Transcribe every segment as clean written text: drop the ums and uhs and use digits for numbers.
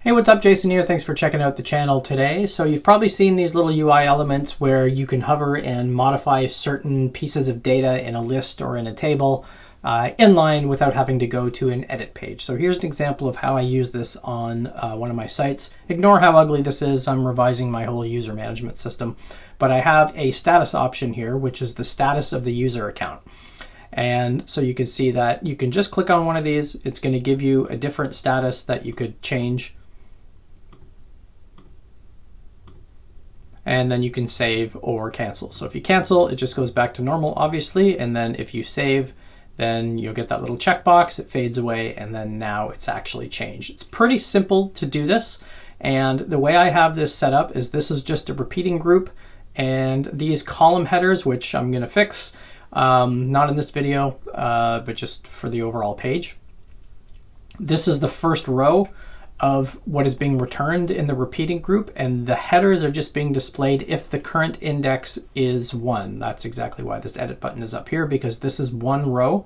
Hey, what's up? Jason here. Thanks for checking out the channel today. So you've probably seen these little UI elements where you can hover and modify certain pieces of data in a list or in a table inline without having to go to an edit page. So here's an example of how I use this on one of my sites. Ignore how ugly this is. I'm revising my whole user management system. But I have a status option here, which is the status of the user account. And so you can see that you can just click on one of these. It's going to give you a different status that you could change. And then you can save or cancel. So if you cancel, it just goes back to normal, obviously. And then if you save, then you'll get that little checkbox, it fades away, and then now it's actually changed. It's pretty simple to do this. And the way I have this set up is this is just a repeating group. And these column headers, which I'm gonna fix, not in this video, but just for the overall page. This is the first row of what is being returned in the repeating group, and the headers are just being displayed if the current index is 1. That's exactly why this edit button is up here, because this is one row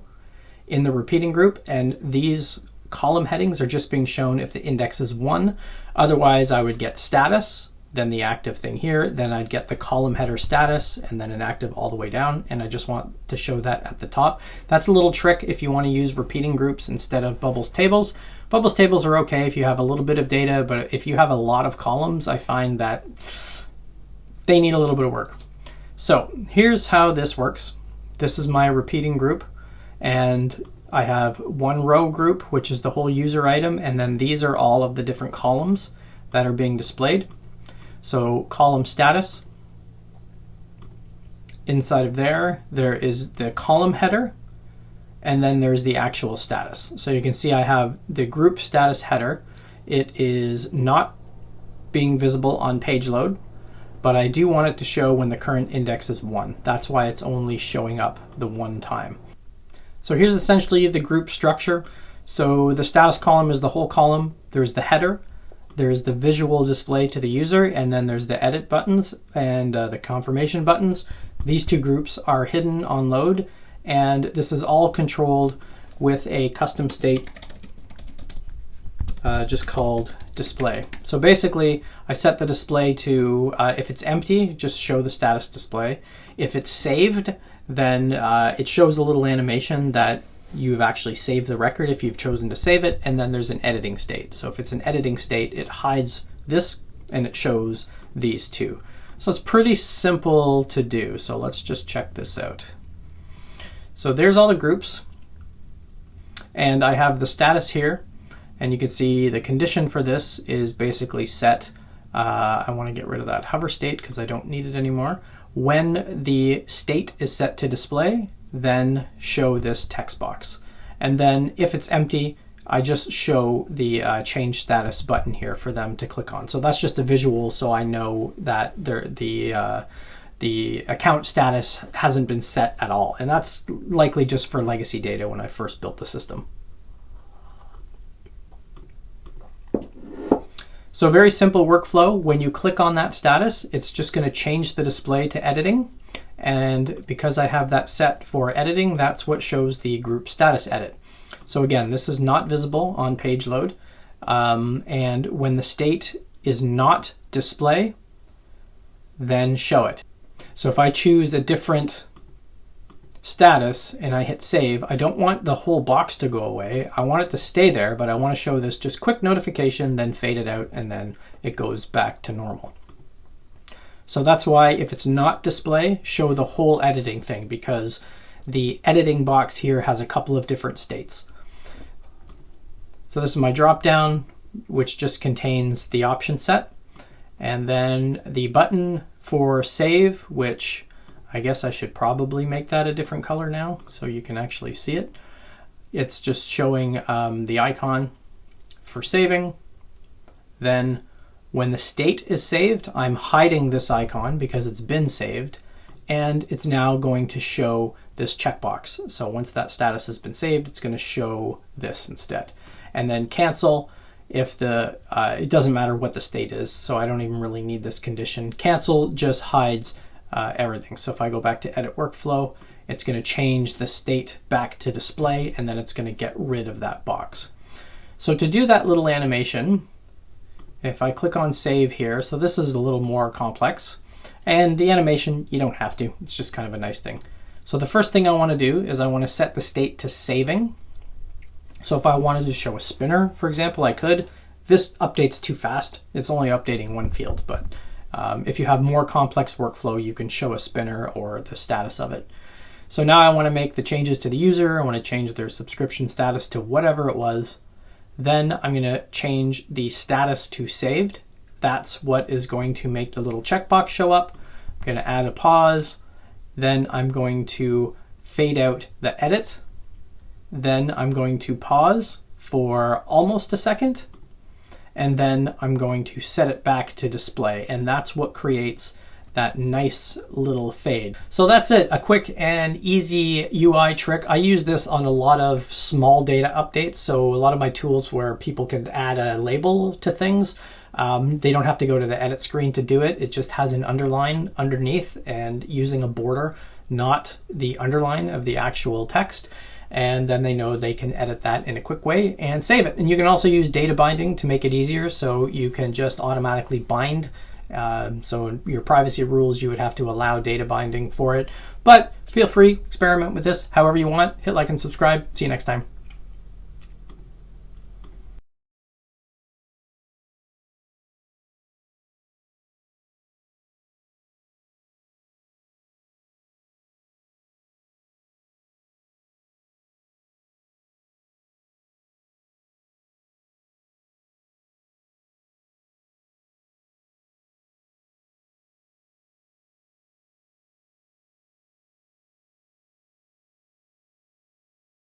in the repeating group, and these column headings are just being shown if the index is 1. Otherwise, I would get status, then the active thing here, then I'd get the column header status, and then an active all the way down, and I just want to show that at the top. That's a little trick if you want to use repeating groups instead of bubbles tables. Bubbles tables are okay if you have a little bit of data, but if you have a lot of columns, I find that they need a little bit of work. So here's how this works. This is my repeating group, and I have one row group, which is the whole user item, and then these are all of the different columns that are being displayed. So column status, inside of there is the column header, and then there's the actual status. So you can see I have the group status header. It is not being visible on page load, but I do want it to show when the current index is 1. That's why it's only showing up the one time. So here's essentially the group structure. So the status column is the whole column. There's the header. There's the visual display to the user, and then there's the edit buttons and the confirmation buttons. These two groups are hidden on load, and this is all controlled with a custom state just called display. So basically, I set the display to, if it's empty, just show the status display. If it's saved, then it shows a little animation that you've actually saved the record if you've chosen to save it, and then there's an editing state. So if it's an editing state, it hides this and it shows these two. So it's pretty simple to do. So let's just check this out. So there's all the groups, and I have the status here, and you can see the condition for this is basically set. I want to get rid of that hover state because I don't need it anymore. When the state is set to display, then show this text box. And then if it's empty, I just show the change status button here for them to click on. So that's just a visual, so I know that the account status hasn't been set at all. And that's likely just for legacy data when I first built the system. So very simple workflow. When you click on that status, it's just going to change the display to editing. And because I have that set for editing, that's what shows the group status edit. So again, this is not visible on page load. And when the state is not display, then show it. So if I choose a different status and I hit save, I don't want the whole box to go away. I want it to stay there, but I want to show this just quick notification, then fade it out, and then it goes back to normal. So that's why if it's not display, show the whole editing thing, because the editing box here has a couple of different states. So this is my drop down, which just contains the option set. And then the button for save, which I guess I should probably make that a different color now so you can actually see it. It's just showing the icon for saving. Then when the state is saved, I'm hiding this icon because it's been saved, and it's now going to show this checkbox. So once that status has been saved, it's going to show this instead. And then cancel if it doesn't matter what the state is, so I don't even really need this condition. Cancel just hides everything. So if I go back to edit workflow, it's going to change the state back to display, and then it's going to get rid of that box. So to do that little animation, If I click on save here, so this is a little more complex, and the animation, you don't have to, it's just kind of a nice thing. So the first thing I want to do is I want to set the state to saving. So if I wanted to show a spinner, for example, I could. This updates too fast. It's only updating one field, but if you have more complex workflow, you can show a spinner or the status of it. So now I want to make the changes to the user. I want to change their subscription status to whatever it was. Then I'm going to change the status to saved. That's what is going to make the little checkbox show up. I'm going to add a pause. Then I'm going to fade out the edit. Then I'm going to pause for almost a second. And then I'm going to set it back to display. And that's what creates that nice little fade. So that's it, a quick and easy UI trick. I use this on a lot of small data updates. So a lot of my tools where people can add a label to things, they don't have to go to the edit screen to do it. It just has an underline underneath and using a border, not the underline of the actual text. And then they know they can edit that in a quick way and save it. And you can also use data binding to make it easier, so you can just automatically bind. So in your privacy rules, you would have to allow data binding for it. But feel free, experiment with this however you want. Hit like and subscribe. See you next time.